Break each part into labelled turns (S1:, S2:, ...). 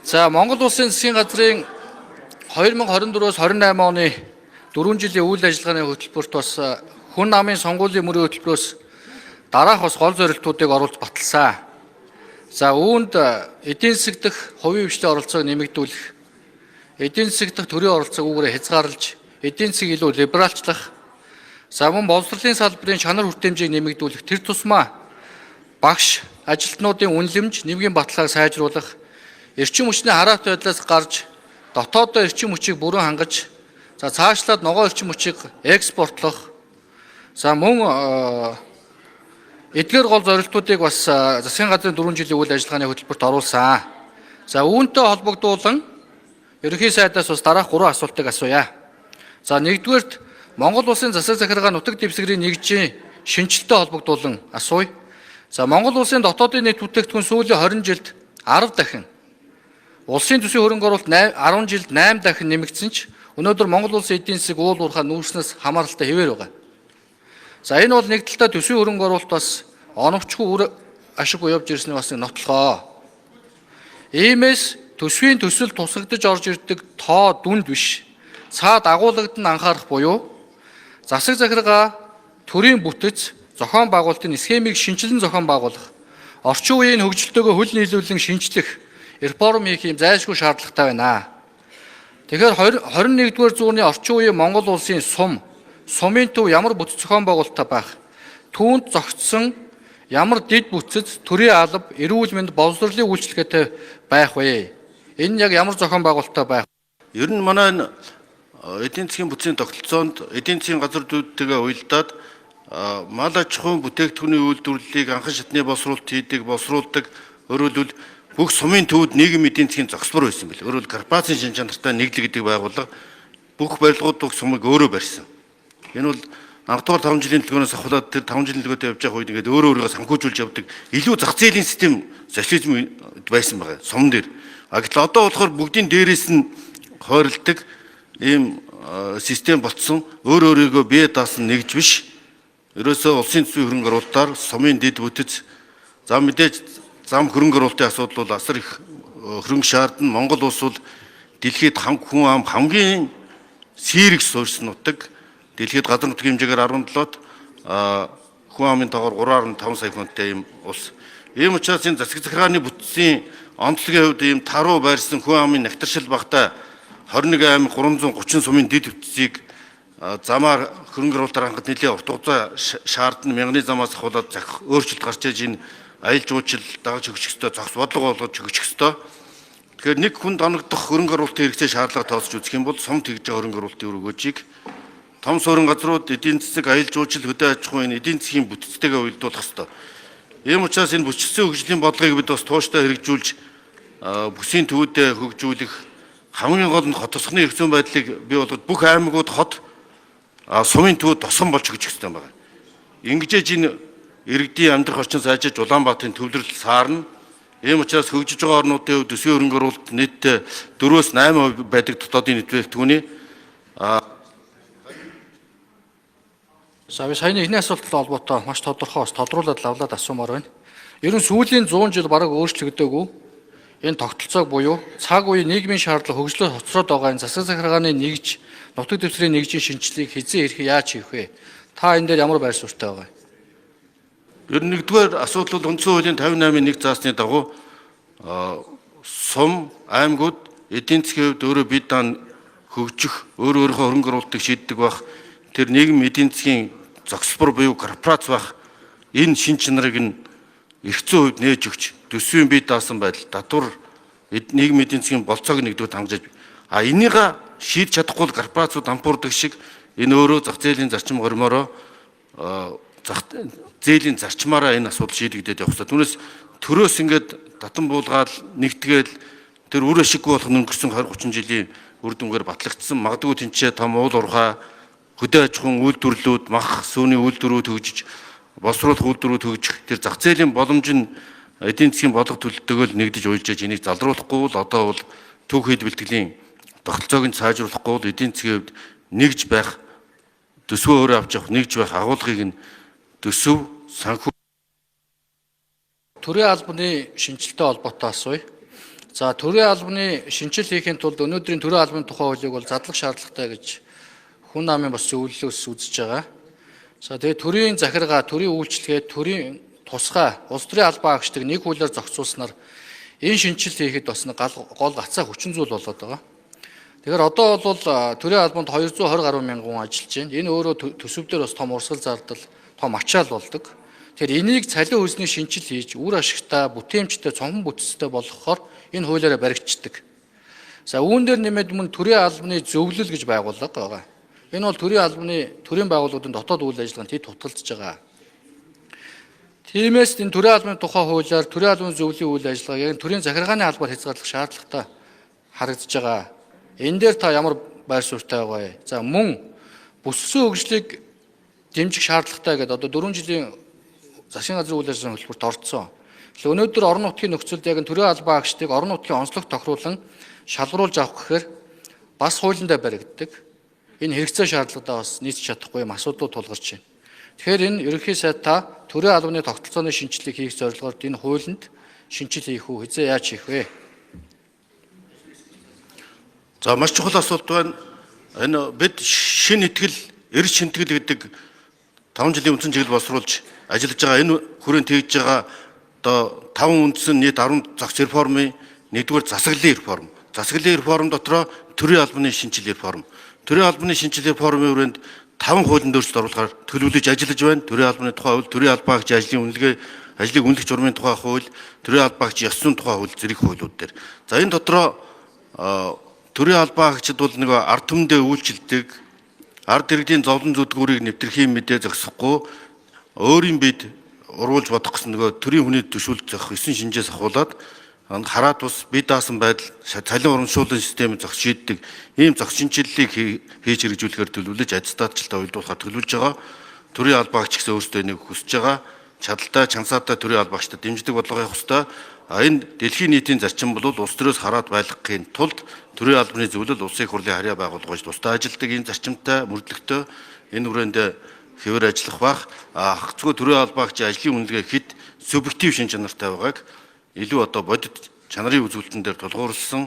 S1: За Монгол Улсын засгийн газрын 2024-өөс 28 оны 4 жилийн үйл ажиллагааны хөтөлбөрт бас хүн намын сонгуулийн мөрийн хөтөлбөрөөс дараах бас гол зорилтуудыг оруулж баталсан. За үүнд эдийн засаг дэх хувийн хвшлийн оролцоог нэмэгдүүлэх, эдийн засаг дэх төрийн оролцоог үүгээр хязгаарлаж, эдийн засгийг илүү либералчлах, за мөн боловсролын салбарын чанар хүртээмжийг нэмэгдүүлэх, тэр тусмаа багш ажилтнуудын үнэлэмж, нэмгийн баталгааг сайжруулах, эрчим хүчний хараат байдлаас гарч дотооддоо эрчим хүчийг бүрэн хангаж, за цаашлаад ногоон эрчим хүчийг экспортлох, за мөн эдгээр гол зорилтуудыг бас засгийн газрын 4 жилийн үйл ажиллагааны хөтөлбөрт оруулсан. За үүнтэй холбогдуулан ерөнхий сайдаас бас дараах 3 асуултыг асууя. За нэгдүгээрт Монгол Улсын засаг захиргаа нутаг дэвсгэрийн нэгжийн шинжилттэй холбогдуулан асууя. За Монгол Улсын дотоодын нийт бүтээгдэхүүн сүүлийн 20 жилд 10 дахин, улсын төсвийн хөрөнгө оруулалт 10 жилд 8 дахин нэмэгдсэн ч өнөөдөр Монгол Улсын эдийн засаг уул уурхай нүүрснээс хамааралтай хэвээр байгаа. За энэ бол нэг талдаа төсвийн хөрөнгө оруулалт бас оновчгүй үр ашиггүй явж ирсний бас нотлохоо. Иймээс төсвийн төсөл тусгагдж орж ирдэг тоо дүнд биш, цаад агуулгад нь анхаарах буюу засаг захиргаа төрийн бүтэц зохион байгуулалтын схемийг шинжилэн зохион байгуулах, орчин үеийн хөгжилтөөгөө хөл нийлүүлэн шинжлэх, реформ хийх юм зайлшгүй шаардлагатай байна. Тэгэхээр 21-р зууны орчин үеийн Монгол Улсын сумын төв ямар бүтэц зохион байгуулалттай байх, түүнд зохицсон ямар дэд бүтцэд төрийн алба, эрүүл мэнд, боловсролын үйлчлэгээтэй байх вэ? Энэ яг ямар зохион байгуулалттай байх?
S2: Ер нь манай эдийн засгийн бүтцийн тогтолцоонд эдийн засгийн газруудтэйгээ уялдаад мал аж ахуйн бүтээгдэхүүний үйлдвэрлэлийг анхан шатны боловсруулалт хийдэг, боловсруулдаг, өөрөлдвөл бүх сумын төвд нийгэм эдийн засгийн зохицбор байсан бэл. Өөрөлд корпорацийн шин чанартай нийтлэг гэдэг байгууллага бүх барилгууд бүх сумыг өөрөө барьсан. Энэ бол анхдугаар 5 жилийн төлгөөнөөс ахуулаад тэр 5 жилийн төлгөөтэй явж байгаа үед ингээд өөрөө санхүүжүүлж явдаг илүү зах зээлийн систем социализм байсан байгаа сум дээр. Гэтэл одоо болохоор бүгдийн дээрээс нь хойролдог ийм систем болцсон, өөрөөрийгөө бие даасан нэгж биш. Ерөөсөө улсын төсвийн хөрөнгө оруулалтаар сумын дэд бүтэц, зам мэдээж зам хөрөнгө оруулалтын асуудал бол асар их хөрөнгө шаардна. Монгол улс бол дэлхийд хүн ам хамгийн сэрэг суурьсан нутаг. Дэлхийд газар нутгийн хэмжээгээр 17-т хүн амын тоогоор 3.5 сая хүнтэй ийм улс. Ийм учраас энэ засаг захиргааны бүтцийн онцлогийн хувьд ийм таруу байрсан хүн амын нягтршил багтаа 21,330 сумын дэд бүтцийг замаар хөрөнгө оруулалтаар хангад нэлээд урт хугацаа шаардна. Мянганы замаас ахуулаад өөрчлөлт гарч иж энэ аялал жуулчлал дагаж өгчих ёстой, зохис бодлого болгож өгчих ёстой. Тэгэхээр нэг хүнд оногдох хөрөнгө оруулалтын хэрэгцээ шаардлага тооцож үзэх юм бол сум тэгж хөрөнгө оруулалтын өргөөжийг том суурин газрууд эдийн засаг, аялал жуулчлал, хөдөө аж ахуйн эдийн засгийн бүтцтэйгээ уялдуулах ёстой. Ийм учраас энэ бүсчилсэн хөгжлийн бодлогыг бид бас тууштай хэрэгжүүлж бүсийн төвүүдэд хөгжүүлэх хамгийн гол нь хот тосгоны эрх зүйн байдлыг бий болгож бүх аймагуд хот сумын төвд тосгон болж өгч ёстой байна. Ингэжээж энэ иргэдийн амьдрах орчин сайжиж Улаанбаатарын төвлөрөл саарна. Ийм учраас хөгжиж байгаа орнуудын хувьд төсвийн хөрөнгө оруулалт нийтдээ 4-8% байдаг дотоодын нийт бүтээгдэхүүний
S1: За би саяны эхний асуулттай холбоотой маш тодруулаад лавлаад асуумаар байна. Ер нь сүүлийн 100 жил бараг өөрчлөгдөөгүй энэ тогтолцоог буюу цаг үеийн нийгмийн шаардлага хөгжлөөр хоцроод байгаа энэ засаг захиргааны нэгж, нутаг дэвсгэрийн нэгжийн шинжилгээг хизээ ирэх яаж хийх вэ? Та энэ дээр ямар байр суурьтай байгаа?
S2: Ер нь нэгдүгээр асуудал бол үндсэн хуулийн 58-ийн 1 заасны дагуу сум, аймагуд эдийн засгийн хувьд өөрөө бие даан хөгжих, өөрийнхөө хөрөнгө оруулалтыг шийддэг байх, тэр нийгэм эдийн засгийн зохисбор буюу корпорац байх энэ шин чанарыг нь эрхцэн хувьд нээж өгч төсвийн бие даасан байдал татвар нийгэм эдийн засгийн болцоог нэгдүгээр хангаж энийг шийдэж чадахгүй корпорацууд хампуурдаг шиг энэ өөрөө зах зээлийн зарчим гормороо зах зээлийн зарчмаараа энэ асуудал шийдэгдээд явах хэрэгтэй. Түүнээс төрөөс ингээд татан буулгаад нэгтгээл тэр үр ашиггүй болох өнгөрсөн 20-30 жилийн үр дүнгээр батлагдсан. Магадгүй тэнцээ том уул уурхай хөдөө аж ахуйн үйлдвэрлэлүүд, мах сүүний үйлдвэрүүд хөгжиж, боловсруулах үйлдвэрүүд хөгжих тэр зах зээлийн боломж нь эдийн засгийн бодлого төлөлтөөгөө нэгдэж уйлжээж энийг залруулахгүй бол одоо бол төв хэд бэлтгэлийн тогтолцоог нь сайжруулахгүй бол эдийн засгийн хувьд нэгж байх, төсвөө өөрөө авч явах, нэгж байх агуулгыг нь төсөв санхүү
S1: төрийн албаны шинжилттэй холбоотой асууя. За төрийн албаны шинжил хийхин тулд өнөөдрийн төрийн албаны тухай хуулийг бол задлах шаардлагатай гэж хүн намын бас зөвлөлөөс үзэж байгаа. За тэгээд төрийн захиргаа, төрийн үйлчлэгээ, төрийн тусгай, улс төрийн албан агчдыг нэг хуулиар зохицуулснаар энэ шинжил хийхэд бас гол гацаа хүчин зүйл болоод байгаа. Тэгэхээр одоо бол төрийн албанд 220 гаруй мянган хүн ажиллаж байна. Энэ өөрөө төсөвдөр бас том урсгал зардал, том ачаал болдог. Тэгэхээр энийг цалин хөлсний шинжил хийж, үр ашигтай, бүтээмжтэй, цонхон бүтцтэй болгохоор энэ хуулиараа баригдчихдаг. За үүн дээр нэмээд мөн төрийн албаны зөвлөл гэж байгууллага байгаа. Энэ бол төрийн албаны төрийн байгууллагын дотоод үйл ажиллагаанд хэд туталдж байгаа. Тиймээс энэ төрийн албаны тухай хуулиар төрийн албаны зөвлөлийн үйл ажиллагааг төрийн захиргааны албаар хязгаарлах шаардлагатай харагдаж байгаа. Энэ дээр та ямар байр суурьтай байгаа вэ? За мөн бүссэн хөгжлийг дэмжих шаардлагатай гэдэг одоо 4 жилийн засгийн газрын үйл ажиллагааны хөтөлбөрт орцсон. Тэгэхээр өнөөдөр орон нутгийн нөхцөлд яг төрийн албан агчдыг орон нутгийн онцлог тохируулан шалгаруулж авах гэхээр бас хуулиндаа баригддаг. Энэ хэрэгцээ шаардлагатай бас нийцэж чадахгүй юм асуудлууд тулгарч байна. Тэгэхээр энэ ерөнхий сайд та төрийн албаны тогтолцооны шинжилгээг хийх зорилгоор энэ хуулинд шинжил хийх үү, хязээ яаж хийх вэ?
S2: За маш чухал асуулт байна. Энэ бид шинэ итгэл, эрс шинтгэл гэдэг 5 жилийн үндсэн чиглэл боловсруулж ажиллаж байгаа энэ хүрээнд тэгж байгаа одоо 5 үндсэн нийт 10 загц реформын нэгдүгээр засаглалын реформ. Засаглалын реформ дотроо төрийн албаны шинжил реформ. Төрийн албаны шинжил реформын хүрээнд 5 хуулийн өөрчлөлт оруулахаар төлөвлөж ажиллаж байна. Төрийн албаны тухай хууль, төрийн албан агч ажлын үнэлгээ, ажлыг үнэлэх журмын тухай хууль, төрийн албан агч ёс зүйн тухай хууль зэрэг хуулиуд дээр. За энэ дотроо төрийн албан агчид бол нэг ард түмэндээ үйлчилдэг, ард иргэдийн зовлон зүдгүүрийг нэвтрэх юм мэдээ зогсохгүй өөрийн бид уруулж бодох гэсэн нөгөө төрийн хүний төшөөлт зохих 9 шинжээс ахуулаад хараад бас бие даасан байдал цалин урамшууллын системийг зохиж шийддэг ийм зохих шинжилгээг хийж хэрэгжүүлэхээр төлөвлөж аттестатчлалтаа уйлдуулахаар төлөвлөж байгаа. Төрийн албан агч гэсэн өөрсдөө нэг хүсэж байгаа. Чадaltaй, чансаатай төрийн албан агчдад дэмждэг бодлого явах ёстой. Энэ дэлхийн нийтийн зарчим бол улс төрөөс хараад байлгахын тулд төрийн албаны зөвлөл улсын их хурлын харьяа байгууллагаж тусдаа ажилдаг энэ зарчимтай мөрдлөгтэй энэ хүрээнд хэвээр ажиллах бах хагцгүй төрийн албан агчийн ажлын үнэлгээ хэд субъектив шин чанартай байгааг илүү одоо бодит чанарын үзүүлэлтэн дээр тулгуурласан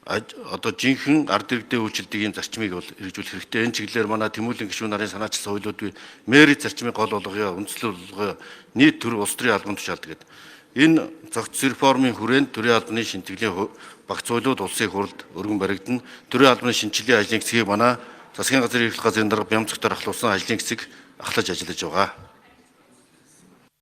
S2: одоо жинхэнэ ард иргэдэд үйлчилдэг ийм зарчмыг бол хэрэгжүүлэх хэрэгтэй. Энэ чиглэлээр манай Тэмүүлэн гишүүн нарын санаачилсан хуулиуд мэрит зарчмын гол болгоё, үндслэл болгоё, нийт төр улс төрийн албан тушаалд гэдэг. Энэ зохицол реформын хүрээнд төрийн албаны шинжилгээний багц хуулиуд улсын их хурлд өргөн баригдана. Төрийн албаны шинжилгээ ажлын хэсгийг манай засгийн газрын эрхлэх газрын дарга Бямцагтаар ахлуулсан ажлын хэсэг ахлаж ажиллаж байгаа.